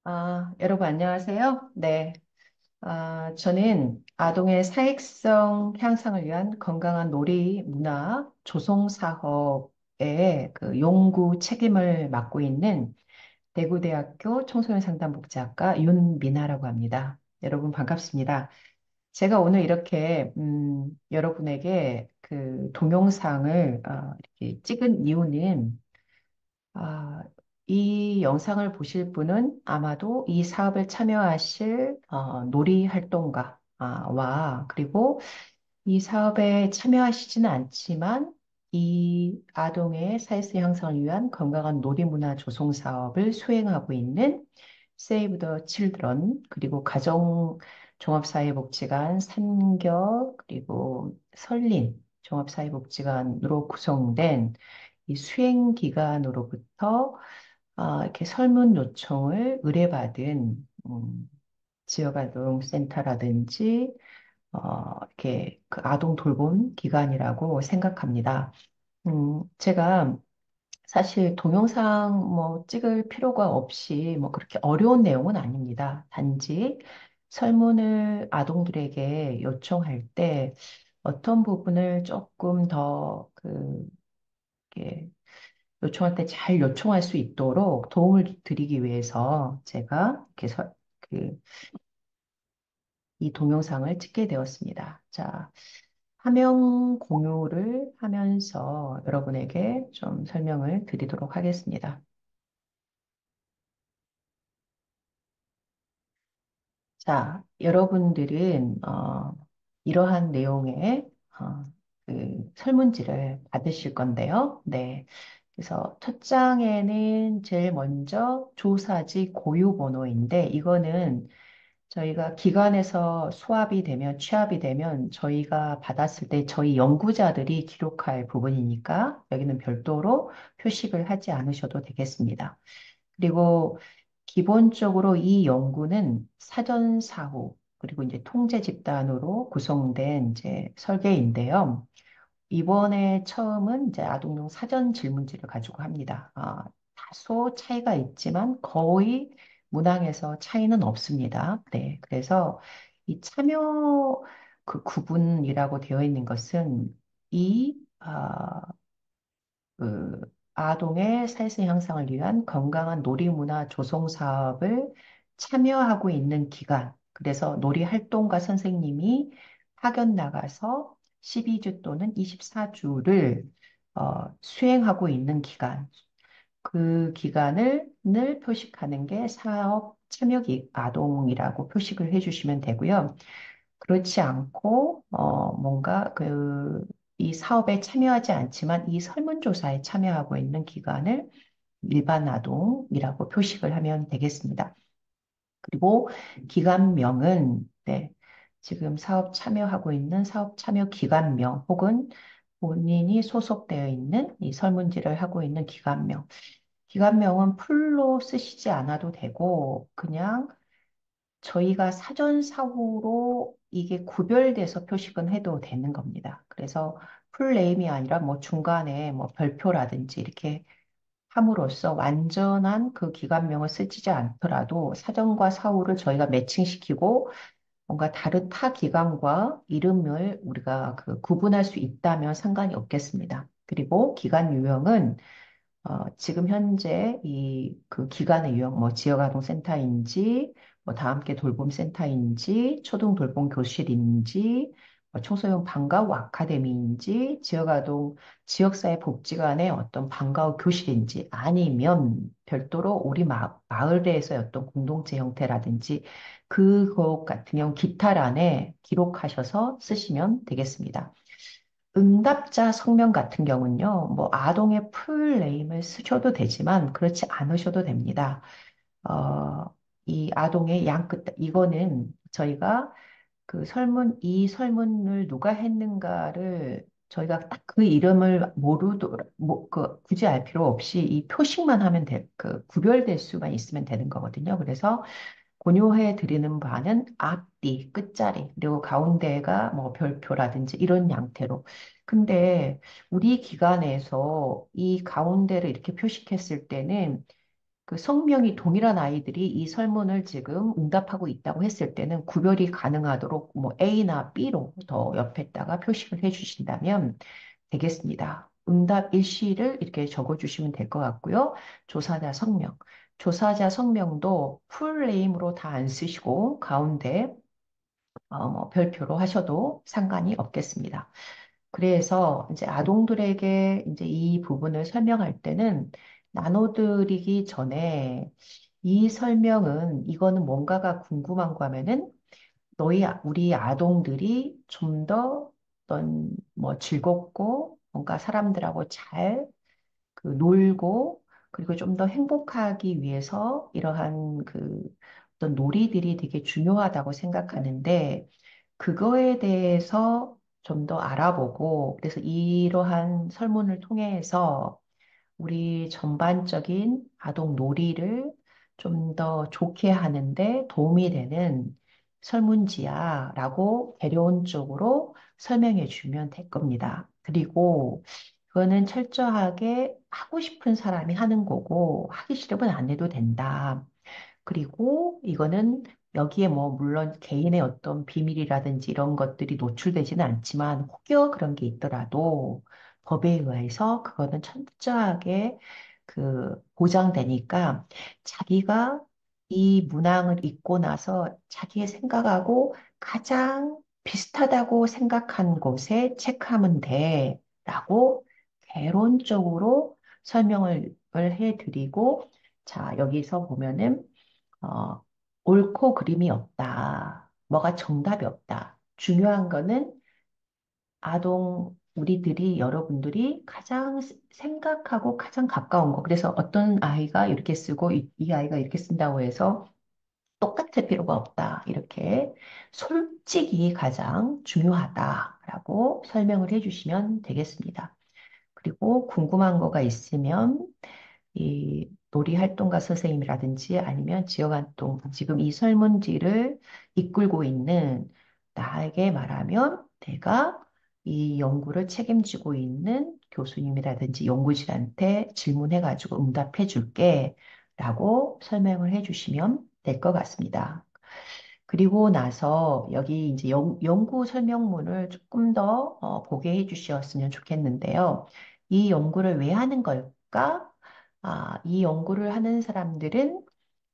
여러분 안녕하세요. 네. 저는 아동의 사익성 향상을 위한 건강한 놀이 문화 조성 사업의 그 연구 책임을 맡고 있는 대구대학교 청소년 상담복지학과 윤미나라고 합니다. 여러분 반갑습니다. 제가 오늘 이렇게 여러분에게 그 동영상을 이렇게 찍은 이유는 아, 이 영상을 보실 분은 아마도 이 사업에 참여하실 놀이 활동가와 그리고 이 사업에 참여하시지는 않지만 이 아동의 사회성 향상을 위한 건강한 놀이 문화 조성 사업을 수행하고 있는 Save the Children 그리고 가정 종합사회복지관 산겨 그리고 설린 종합사회복지관으로 구성된 이 수행 기관으로부터 이렇게 설문 요청을 의뢰받은 지역아동센터라든지 이렇게 그 아동 돌봄 기관이라고 생각합니다. 제가 사실 동영상 뭐 찍을 필요가 없이 뭐 그렇게 어려운 내용은 아닙니다. 단지 설문을 아동들에게 요청할 때 어떤 부분을 조금 더그 요청할 때 잘 요청할 수 있도록 도움을 드리기 위해서 제가 이렇게 이 동영상을 찍게 되었습니다. 자, 화면 공유를 하면서 여러분에게 좀 설명을 드리도록 하겠습니다. 자, 여러분들은 이러한 내용의 그 설문지를 받으실 건데요. 네. 그래서 첫 장에는 제일 먼저 조사지 고유 번호인데 이거는 저희가 기관에서 수합이 되면 취합이 되면 저희가 받았을 때 저희 연구자들이 기록할 부분이니까 여기는 별도로 표식을 하지 않으셔도 되겠습니다. 그리고 기본적으로 이 연구는 사전 사후 그리고 이제 통제 집단으로 구성된 이제 설계인데요. 이번에 처음은 이제 아동용 사전 질문지를 가지고 합니다. 다소 차이가 있지만 거의 문항에서 차이는 없습니다. 네, 그래서 이 참여 그 구분이라고 되어 있는 것은 그 아동의 사회성 향상을 위한 건강한 놀이문화 조성 사업을 참여하고 있는 기관. 그래서 놀이 활동가 선생님이 파견 나가서 12주 또는 24주를 수행하고 있는 기간. 그 기간을 늘 표식하는 게 사업 참여기 아동이라고 표식을 해주시면 되고요. 그렇지 않고, 뭔가 이 사업에 참여하지 않지만 이 설문조사에 참여하고 있는 기관을 일반 아동이라고 표식을 하면 되겠습니다. 그리고 기관명은, 네, 지금 사업 참여하고 있는 사업 참여 기관명 혹은 본인이 소속되어 있는 이 설문지를 하고 있는 기관명. 기관명은 풀로 쓰시지 않아도 되고, 그냥 저희가 사전사고로 이게 구별돼서 표식은 해도 되는 겁니다. 그래서 풀네임이 아니라 뭐 중간에 뭐 별표라든지 이렇게 함으로써 완전한 그 기관명을 쓰지 않더라도 사전과 사후를 저희가 매칭시키고 뭔가 다른 타 기관과 이름을 우리가 그 구분할 수 있다면 상관이 없겠습니다. 그리고 기관 유형은 지금 현재 이 그 기관의 유형, 뭐 지역아동센터인지, 뭐 다함께 돌봄센터인지, 초등 돌봄교실인지, 뭐 청소년 방과후 아카데미인지, 지역사회 복지관의 어떤 방과후 교실인지, 아니면 별도로 우리 마을에서의 어떤 공동체 형태라든지, 그것 같은 경우 기타란에 기록하셔서 쓰시면 되겠습니다. 응답자 성명 같은 경우는요, 뭐 아동의 풀네임을 쓰셔도 되지만 그렇지 않으셔도 됩니다. 어, 이 아동의 양끝, 이거는 저희가 이 설문을 누가 했는가를 저희가 딱 그 이름을 굳이 알 필요 없이 이 표식만 하면 구별될 수만 있으면 되는 거거든요. 그래서 권유해 드리는 바는 앞뒤, 끝자리, 그리고 가운데가 뭐 별표라든지 이런 양태로. 근데 우리 기관에서 이 가운데를 이렇게 표식했을 때는 그 성명이 동일한 아이들이 이 설문을 지금 응답하고 있다고 했을 때는 구별이 가능하도록 뭐 A나 B로 더 옆에다가 표시를 해주신다면 되겠습니다. 응답 일시를 이렇게 적어주시면 될 것 같고요. 조사자 성명. 조사자 성명도 풀네임으로 다 안 쓰시고 가운데 뭐 별표로 하셔도 상관이 없겠습니다. 그래서 이제 아동들에게 이제 이 부분을 설명할 때는 나눠드리기 전에 이 설명은 이거는 뭔가가 궁금한 거 하면은 우리 아동들이 좀 더 어떤 뭐 즐겁고 뭔가 사람들하고 잘 그 놀고 그리고 좀 더 행복하기 위해서 이러한 그 어떤 놀이들이 되게 중요하다고 생각하는데 그거에 대해서 좀 더 알아보고 그래서 이러한 설문을 통해서 우리 전반적인 아동 놀이를 좀 더 좋게 하는데 도움이 되는 설문지야라고 데려온 쪽으로 설명해 주면 될 겁니다. 그리고 그거는 철저하게 하고 싶은 사람이 하는 거고 하기 싫으면 안 해도 된다. 그리고 이거는 여기에 뭐 물론 개인의 어떤 비밀이라든지 이런 것들이 노출되지는 않지만 혹여 그런 게 있더라도 법에 의해서 그거는 철저하게 그 보장되니까 자기가 이 문항을 읽고 나서 자기의 생각하고 가장 비슷하다고 생각한 곳에 체크하면 돼라고 개론적으로 설명을 해드리고 자, 여기서 보면은 어, 옳고 그름이 없다. 뭐가 정답이 없다. 중요한 거는 우리들이, 여러분들이 가장 생각하고 가장 가까운 거. 그래서 어떤 아이가 이렇게 쓰고 이 아이가 이렇게 쓴다고 해서 똑같을 필요가 없다. 이렇게 솔직히 가장 중요하다라고 설명을 해주시면 되겠습니다. 그리고 궁금한 거가 있으면 이 놀이 활동가 선생님이라든지 아니면 지역 활동, 지금 이 설문지를 이끌고 있는 나에게 말하면 내가 이 연구를 책임지고 있는 교수님이라든지 연구진한테 질문해가지고 응답해 줄게 라고 설명을 해주시면 될 것 같습니다. 그리고 나서 여기 이제 연구 설명문을 조금 더 보게 해주셨으면 좋겠는데요. 이 연구를 왜 하는 걸까? 이 연구를 하는 사람들은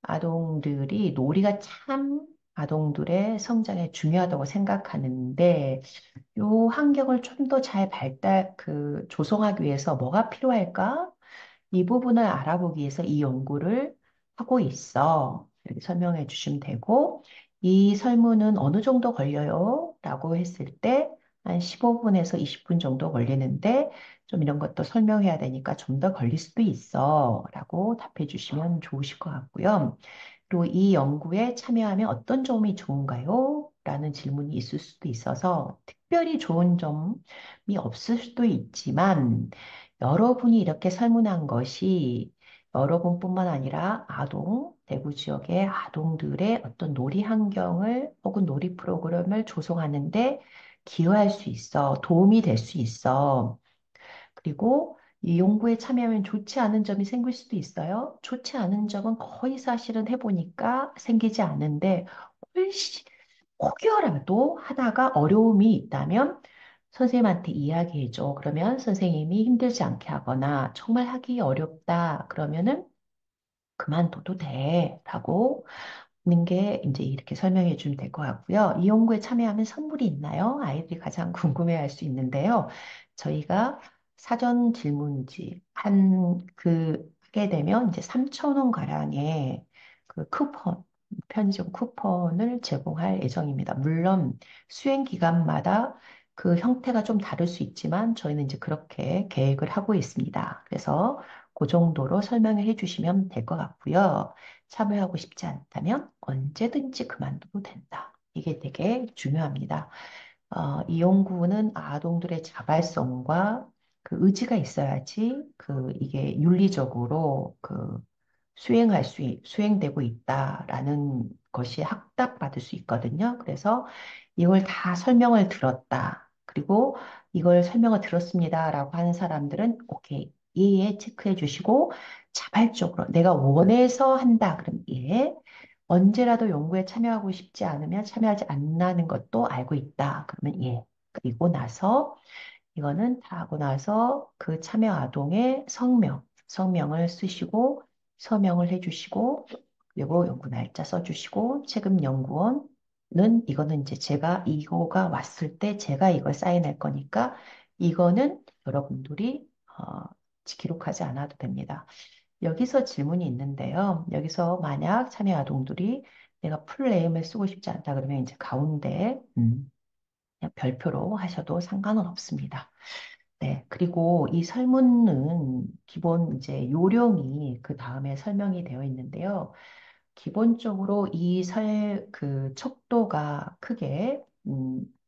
아동들이 놀이가 참 아동들의 성장에 중요하다고 생각하는데 요 환경을 좀 더 잘 조성하기 위해서 뭐가 필요할까? 이 부분을 알아보기 위해서 이 연구를 하고 있어. 이렇게 설명해 주시면 되고, 이 설문은 어느 정도 걸려요? 라고 했을 때, 한 15분에서 20분 정도 걸리는데, 좀 이런 것도 설명해야 되니까 좀 더 걸릴 수도 있어. 라고 답해 주시면 좋으실 것 같고요. 그리고 이 연구에 참여하면 어떤 점이 좋은가요? 라는 질문이 있을 수도 있어서, 특별히 좋은 점이 없을 수도 있지만, 여러분이 이렇게 설문한 것이 여러분뿐만 아니라 대구 지역의 아동들의 어떤 놀이 환경을 혹은 놀이 프로그램을 조성하는데 기여할 수 있어, 도움이 될 수 있어. 그리고 이 연구에 참여하면 좋지 않은 점이 생길 수도 있어요. 좋지 않은 점은 거의 사실은 해보니까 생기지 않는데 훨씬 혹여라도 하다가 어려움이 있다면 선생님한테 이야기해줘. 그러면 선생님이 힘들지 않게 하거나 정말 하기 어렵다. 그러면은 그만둬도 돼. 라고 하는 게 이제 이렇게 설명해 주면 될 것 같고요. 이 연구에 참여하면 선물이 있나요? 아이들이 가장 궁금해 할 수 있는데요. 저희가 사전 질문지 하게 되면 이제 3천 원 가량의 그 편의점 쿠폰을 제공할 예정입니다. 물론 수행 기간마다 그 형태가 좀 다를 수 있지만 저희는 이제 그렇게 계획을 하고 있습니다. 그래서 그 정도로 설명을 해주시면 될 것 같고요. 참여하고 싶지 않다면 언제든지 그만둬도 된다. 이게 되게 중요합니다. 이 연구는 아동들의 자발성과 그 의지가 있어야지 이게 윤리적으로 수행되고 있다라는 것이 확답받을 수 있거든요. 그래서 이걸 다 설명을 들었다. 그리고 이걸 설명을 들었습니다라고 하는 사람들은 오케이. 예예 체크해 주시고 자발적으로 내가 원해서 한다. 그럼 예. 언제라도 연구에 참여하고 싶지 않으면 참여하지 않는다는 것도 알고 있다. 그러면 예. 그리고 나서 이거는 다 하고 나서 그 참여 아동의 성명을 쓰시고 서명을 해주시고 그리고 연구 날짜 써주시고 책임 연구원은 이거는 이제 제가 이거가 왔을 때 제가 이걸 사인할 거니까 이거는 여러분들이 기록하지 않아도 됩니다. 여기서 질문이 있는데요. 여기서 만약 참여 아동들이 내가 풀네임을 쓰고 싶지 않다 그러면 이제 가운데 그냥 별표로 하셔도 상관은 없습니다. 네, 그리고 이 설문은 기본 이제 요령이 그 다음에 설명이 되어 있는데요. 기본적으로 그 척도가 크게,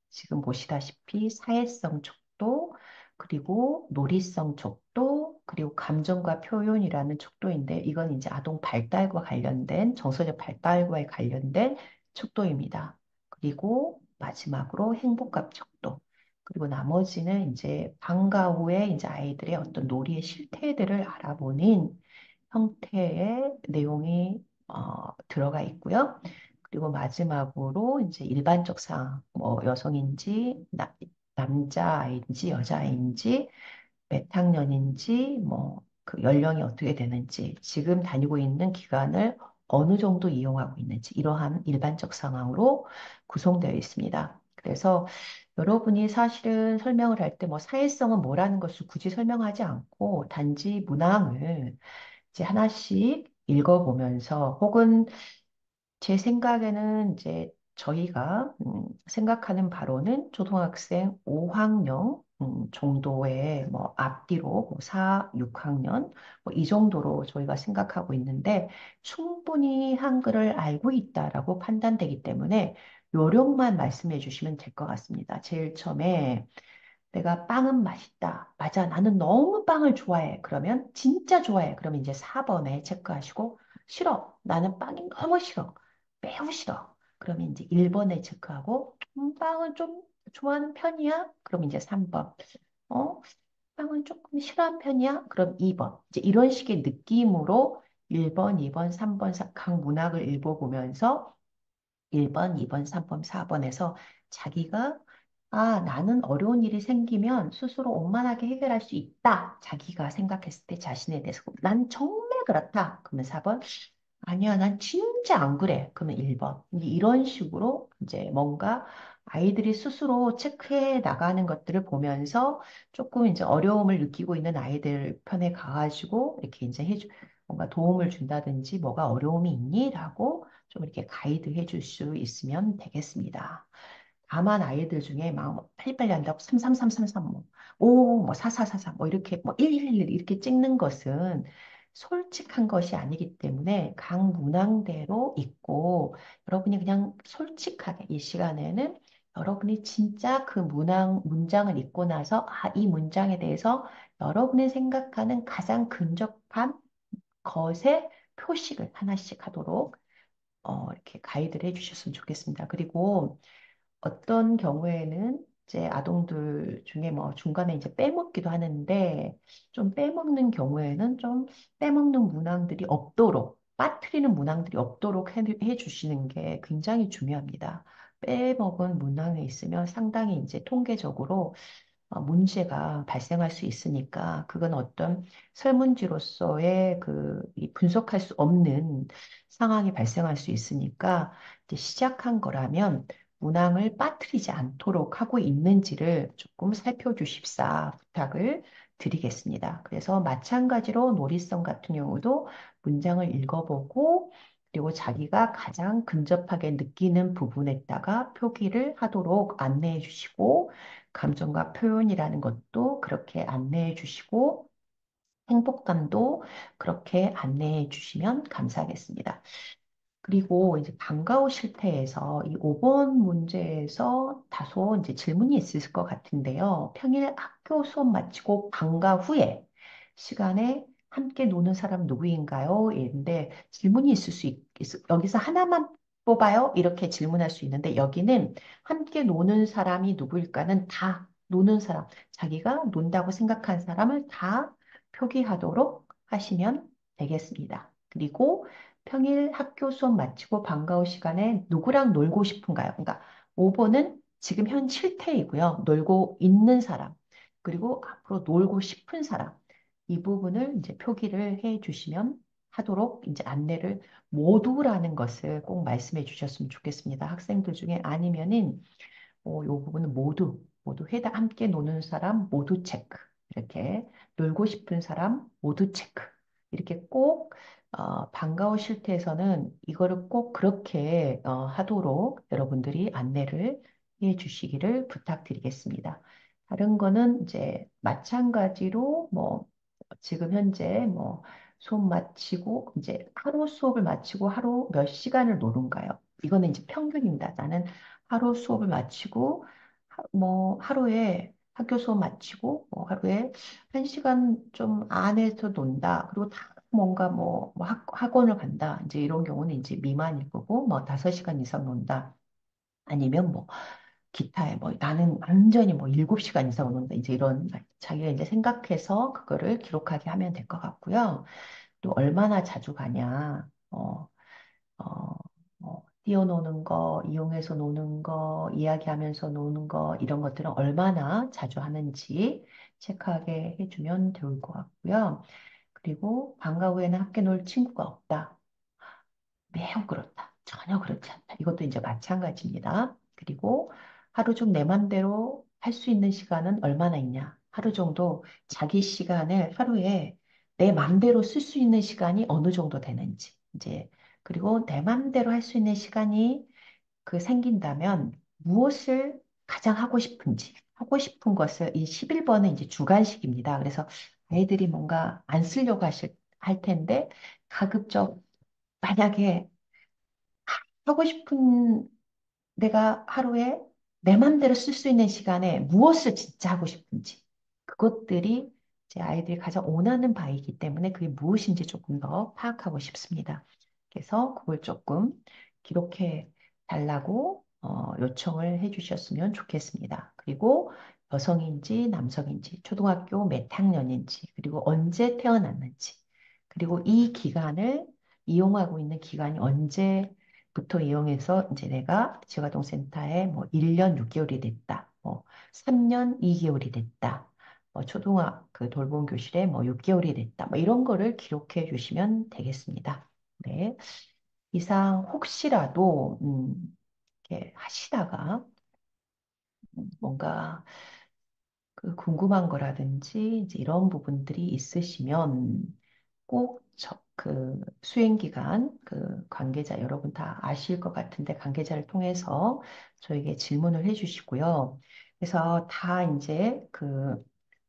지금 보시다시피 사회성 척도, 그리고 놀이성 척도, 그리고 감정과 표현이라는 척도인데, 이건 이제 아동 발달과 관련된, 정서적 발달과 관련된 척도입니다. 그리고 마지막으로 행복감 척도. 그리고 나머지는 이제 방과 후에 이제 아이들의 어떤 놀이의 실태들을 알아보는 형태의 내용이 들어가 있고요. 그리고 마지막으로 이제 일반적 사항, 뭐 여성인지 남자아이인지 여자아이인지 몇 학년인지 뭐 그 연령이 어떻게 되는지 지금 다니고 있는 기간을 어느 정도 이용하고 있는지 이러한 일반적 상황으로 구성되어 있습니다. 그래서 여러분이 사실은 설명을 할 때 뭐 사회성은 뭐라는 것을 굳이 설명하지 않고 단지 문항을 이제 하나씩 읽어보면서 혹은 제 생각에는 이제 저희가 생각하는 바로는 초등학생 5학년 정도의 뭐 앞뒤로 뭐 4, 6학년 뭐 이 정도로 저희가 생각하고 있는데 충분히 한글을 알고 있다라고 판단되기 때문에 요령만 말씀해 주시면 될 것 같습니다. 제일 처음에 내가 빵은 맛있다. 맞아. 나는 너무 빵을 좋아해. 그러면 진짜 좋아해. 그러면 이제 4번에 체크하시고 싫어. 나는 빵이 너무 싫어. 매우 싫어. 그러면 이제 1번에 체크하고 빵은 좀 좋아하는 편이야? 그럼 이제 3번. 어? 빵은 조금 싫어하는 편이야? 그럼 2번. 이제 이런 식의 느낌으로 1번, 2번, 3번 각 문학을 읽어보면서 1번, 2번, 3번, 4번에서 자기가 나는 어려운 일이 생기면 스스로 원만하게 해결할 수 있다. 자기가 생각했을 때 자신에 대해서 난 정말 그렇다. 그러면 4번 아니야, 난 진짜 안 그래. 그러면 1번. 이제 이런 식으로 이제 뭔가 아이들이 스스로 체크해 나가는 것들을 보면서 조금 이제 어려움을 느끼고 있는 아이들 편에 가가지고 이렇게 이제 뭔가 도움을 준다든지 뭐가 어려움이 있니? 라고 좀 이렇게 가이드 해줄 수 있으면 되겠습니다. 다만 아이들 중에 막 빨리빨리 한다고 33333 뭐, 5, 뭐 4444 뭐 이렇게 뭐 111 이렇게 찍는 것은 솔직한 것이 아니기 때문에 각 문항대로 있고 여러분이 그냥 솔직하게 이 시간에는 여러분이 진짜 그 문장을 읽고 나서 이 문장에 대해서 여러분이 생각하는 가장 근접한 것의 표식을 하나씩 하도록 이렇게 가이드를 해주셨으면 좋겠습니다. 그리고 어떤 경우에는 이제 아동들 중에 뭐 중간에 이제 빼먹기도 하는데 좀 빼먹는 경우에는 좀 빼먹는 문항들이 없도록 빠뜨리는 문항들이 없도록 해주시는 게 굉장히 중요합니다. 빼먹은 문항에 있으면 상당히 이제 통계적으로 문제가 발생할 수 있으니까 그건 어떤 설문지로서의 이 분석할 수 없는 상황이 발생할 수 있으니까 이제 시작한 거라면 문항을 빠뜨리지 않도록 하고 있는지를 조금 살펴주십사 부탁을 드리겠습니다. 그래서 마찬가지로 놀이성 같은 경우도 문장을 읽어보고 그리고 자기가 가장 근접하게 느끼는 부분에다가 표기를 하도록 안내해 주시고 감정과 표현이라는 것도 그렇게 안내해 주시고 행복감도 그렇게 안내해 주시면 감사하겠습니다. 그리고 이제 방과 후 실태에서 이 5번 문제에서 다소 이제 질문이 있을 것 같은데요. 평일 학교 수업 마치고 방과 후에 시간에 함께 노는 사람 누구인가요? 인데 질문이 있을 여기서 하나만 뽑아요? 이렇게 질문할 수 있는데 여기는 함께 노는 사람이 누구일까는 다 노는 사람, 자기가 논다고 생각한 사람을 다 표기하도록 하시면 되겠습니다. 그리고 평일 학교 수업 마치고 방과 후 시간에 누구랑 놀고 싶은가요? 그러니까 5번은 지금 현 실태이고요. 놀고 있는 사람, 그리고 앞으로 놀고 싶은 사람. 이 부분을 이제 표기를 해 주시면 하도록 이제 안내를 모두라는 것을 꼭 말씀해 주셨으면 좋겠습니다. 학생들 중에 아니면은 요 부분은 모두 함께 노는 사람 모두 체크. 이렇게 놀고 싶은 사람 모두 체크. 이렇게 꼭 방과후 실태에서는 이거를 꼭 그렇게 하도록 여러분들이 안내를 해 주시기를 부탁드리겠습니다. 다른 거는 이제 마찬가지로 뭐 지금 현재 뭐 수업 마치고 이제 하루 수업을 마치고 하루 몇 시간을 노는가요? 이거는 이제 평균입니다. 나는 하루 수업을 마치고 뭐 하루에 학교 수업 마치고 뭐 하루에 1시간 좀 안에서 논다. 그리고 다 뭔가 뭐 학원을 간다. 이제 이런 경우는 이제 미만일 거고 뭐 5시간 이상 논다. 아니면 뭐 기타에 뭐 나는 완전히 뭐 7시간 이상 논다. 이제 이런 자기가 이제 생각해서 그거를 기록하게 하면 될 것 같고요. 또 얼마나 자주 가냐. 어, 뛰어노는 거, 이용해서 노는 거, 이야기하면서 노는 거, 이런 것들은 얼마나 자주 하는지 체크하게 해주면 좋을 것 같고요. 그리고 방과 후에는 함께 놀 친구가 없다. 매우 그렇다. 전혀 그렇지 않다. 이것도 이제 마찬가지입니다. 그리고 하루 중 내 맘대로 할 수 있는 시간은 얼마나 있냐? 하루 정도 자기 시간을 하루에 내 맘대로 쓸 수 있는 시간이 어느 정도 되는지. 이제 그리고 내 맘대로 할 수 있는 시간이 생긴다면 무엇을 가장 하고 싶은지. 하고 싶은 것을 이 11번은 이제 주관식입니다. 그래서 아이들이 뭔가 안 쓰려고 할 텐데 가급적 만약에 하고 싶은 내가 하루에 내 맘대로 쓸 수 있는 시간에 무엇을 진짜 하고 싶은지 그것들이 제 아이들이 가장 원하는 바이기 때문에 그게 무엇인지 조금 더 파악하고 싶습니다. 그래서 그걸 조금 기록해 달라고 요청을 해 주셨으면 좋겠습니다. 그리고 여성인지 남성인지 초등학교 몇 학년인지 그리고 언제 태어났는지 그리고 이 기간을 이용하고 있는 기간이 언제부터 이용해서 이제 내가 지역아동센터에 뭐 1년 6개월이 됐다. 뭐 3년 2개월이 됐다. 뭐 그 돌봄 교실에 뭐 6개월이 됐다. 뭐 이런 거를 기록해 주시면 되겠습니다. 네. 이상 혹시라도 이렇게 하시다가 뭔가 궁금한 거라든지 이제 이런 부분들이 있으시면 꼭 수행 기간 관계자 여러분 다 아실 것 같은데 관계자를 통해서 저에게 질문을 해주시고요. 그래서 다 이제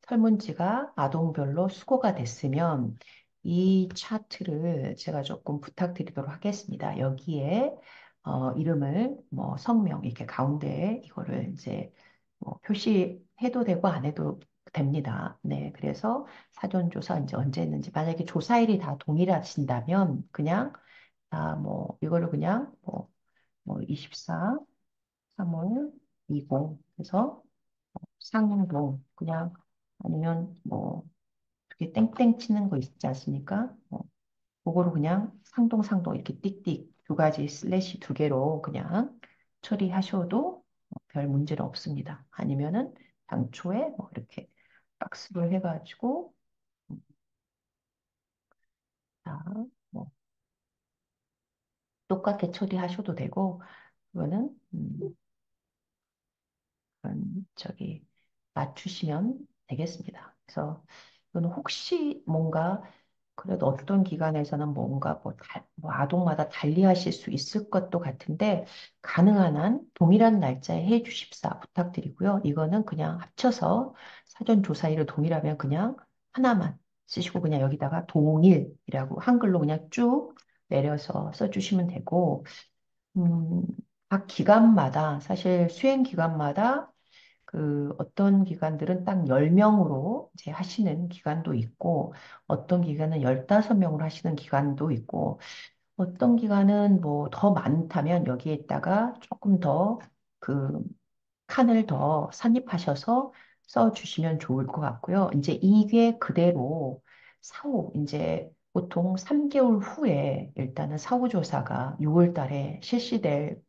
설문지가 아동별로 수거가 됐으면 이 차트를 제가 조금 부탁드리도록 하겠습니다. 여기에 이름을 뭐 성명 이렇게 가운데에 이거를 이제 뭐 표시해도 되고 안 해도 됩니다. 네, 그래서 사전조사 이제 언제 했는지 만약에 조사일이 다 동일하신다면 그냥 뭐 이거를 그냥 뭐 24, 3월 20 그래서 상동 그냥 아니면 뭐 이렇게 땡땡 치는 거 있지 않습니까? 그거로 그냥 상동 이렇게 띡띡 두 가지 슬래시 두 개로 그냥 처리하셔도 별 문제는 없습니다. 아니면은 당초에 뭐 이렇게 박스로 해가지고 자, 뭐 똑같게 처리하셔도 되고 그거는 저기 맞추시면 되겠습니다. 그래서 이거는 혹시 뭔가 그래도 어떤 기관에서는 뭔가 뭐 아동마다 달리 하실 수 있을 것도 같은데 가능한 한 동일한 날짜에 해 주십사 부탁드리고요. 이거는 그냥 합쳐서 사전 조사일을 동일하면 그냥 하나만 쓰시고 그냥 여기다가 동일이라고 한글로 그냥 쭉 내려서 써주시면 되고 음, 각 기관마다 사실 수행 기관마다 어떤 기관들은 딱 10명으로 이제 하시는 기관도 있고, 어떤 기관은 15명으로 하시는 기관도 있고, 어떤 기관은 뭐 더 많다면 여기에다가 조금 더 그 칸을 더 산입하셔서 써주시면 좋을 것 같고요. 이제 이게 그대로 사후 이제 보통 3개월 후에 일단은 사후조사가 6월 달에 실시될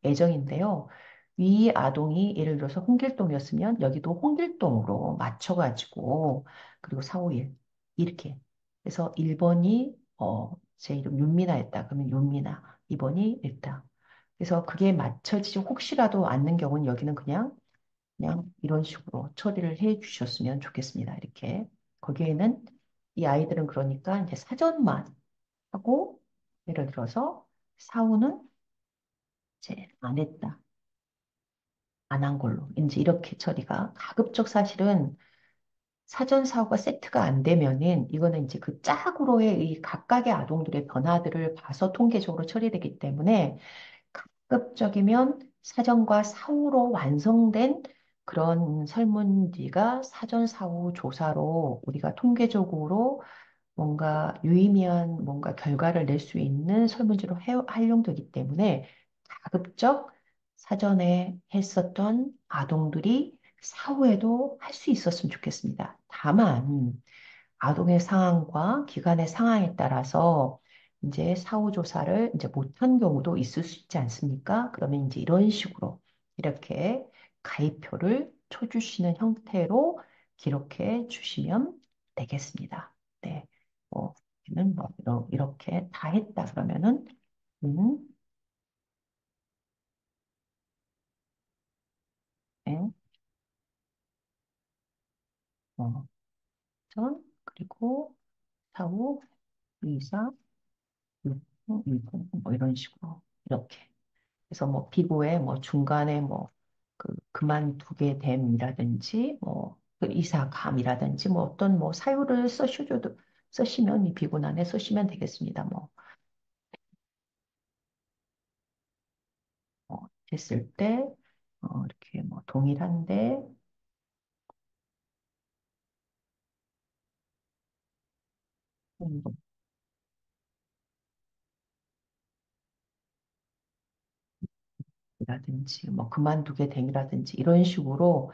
예정인데요. 이 아동이 예를 들어서 홍길동이었으면 여기도 홍길동으로 맞춰가지고 그리고 사후일 이렇게 그래서 1번이 제 이름 윤미나였다. 그러면 윤미나 2번이 일단 그래서 그게 맞춰지지 혹시라도 않는 경우는 여기는 그냥 이런 식으로 처리를 해 주셨으면 좋겠습니다. 이렇게 거기에는 이 아이들은 그러니까 이제 사전만 하고 예를 들어서 사후는 이제 안 했다. 안 한 걸로. 이제 이렇게 처리가 가급적 사실은 사전 사후가 세트가 안 되면은 이거는 이제 그 짝으로의 이 각각의 아동들의 변화들을 봐서 통계적으로 처리되기 때문에 가급적이면 사전과 사후로 완성된 그런 설문지가 사전 사후 조사로 우리가 통계적으로 뭔가 유의미한 뭔가 결과를 낼 수 있는 설문지로 활용되기 때문에 가급적 사전에 했었던 아동들이 사후에도 할 수 있었으면 좋겠습니다. 다만 아동의 상황과 기관의 상황에 따라서 이제 사후 조사를 이제 못한 경우도 있을 수 있지 않습니까? 그러면 이제 이런 식으로 이렇게 가입표를 쳐주시는 형태로 기록해 주시면 되겠습니다. 네. 는 뭐, 이렇게 다 했다 그러면은, 음, 네, 어, 전, 그리고 사후, 이사, 뭐 이런 식으로, 이렇게. 그래서 뭐, 비고에 뭐, 중간에 뭐, 그만두게 됨이라든지, 뭐, 그 이사감이라든지, 뭐, 어떤 뭐, 사유를 쓰시면, 이 비고난에 쓰시면 되겠습니다. 뭐, 됐을 때, 이렇게 뭐, 동일한데, 음, 이라든지 뭐 그만두게 됨이라든지 이런 식으로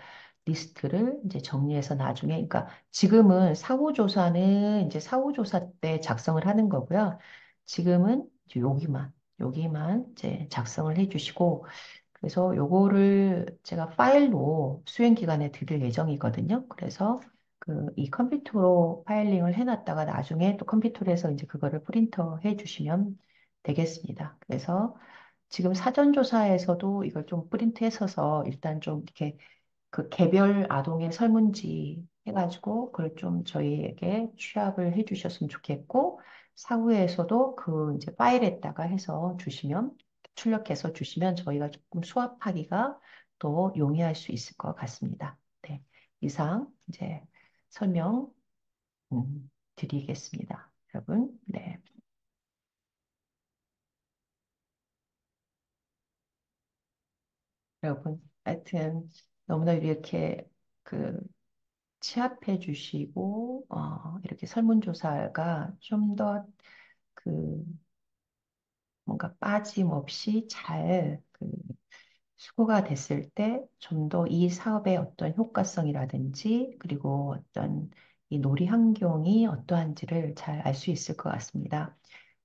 리스트를 이제 정리해서 나중에 그러니까 지금은 사후조사는 이제 사후조사 때 작성을 하는 거고요. 지금은 이제 여기만 이제 작성을 해주시고 그래서 요거를 제가 파일로 수행 기간에 드릴 예정이거든요. 그래서 이 컴퓨터로 파일링을 해놨다가 나중에 또 컴퓨터에서 이제 그거를 프린터 해주시면 되겠습니다. 그래서 지금 사전조사에서도 이걸 좀 프린트해서서 일단 좀 이렇게 그 개별 아동의 설문지 해가지고 그걸 좀 저희에게 취합을 해주셨으면 좋겠고 사후에서도 그 이제 파일에다가 해서 주시면 출력해서 주시면 저희가 조금 수합하기가 또 용이할 수 있을 것 같습니다. 네, 이상 이제 설명 드리겠습니다. 여러분, 네, 여러분, 하여튼 너무나 이렇게 그 취합해 주시고, 이렇게 설문조사가 좀 더 그 뭔가 빠짐없이 수고가 됐을 때 좀 더 이 사업의 어떤 효과성이라든지 그리고 어떤 이 놀이 환경이 어떠한지를 잘 알 수 있을 것 같습니다.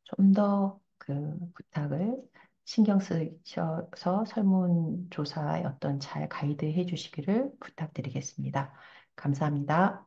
좀 더 그 부탁을 신경 쓰셔서 설문조사에 어떤 잘 가이드 해 주시기를 부탁드리겠습니다. 감사합니다.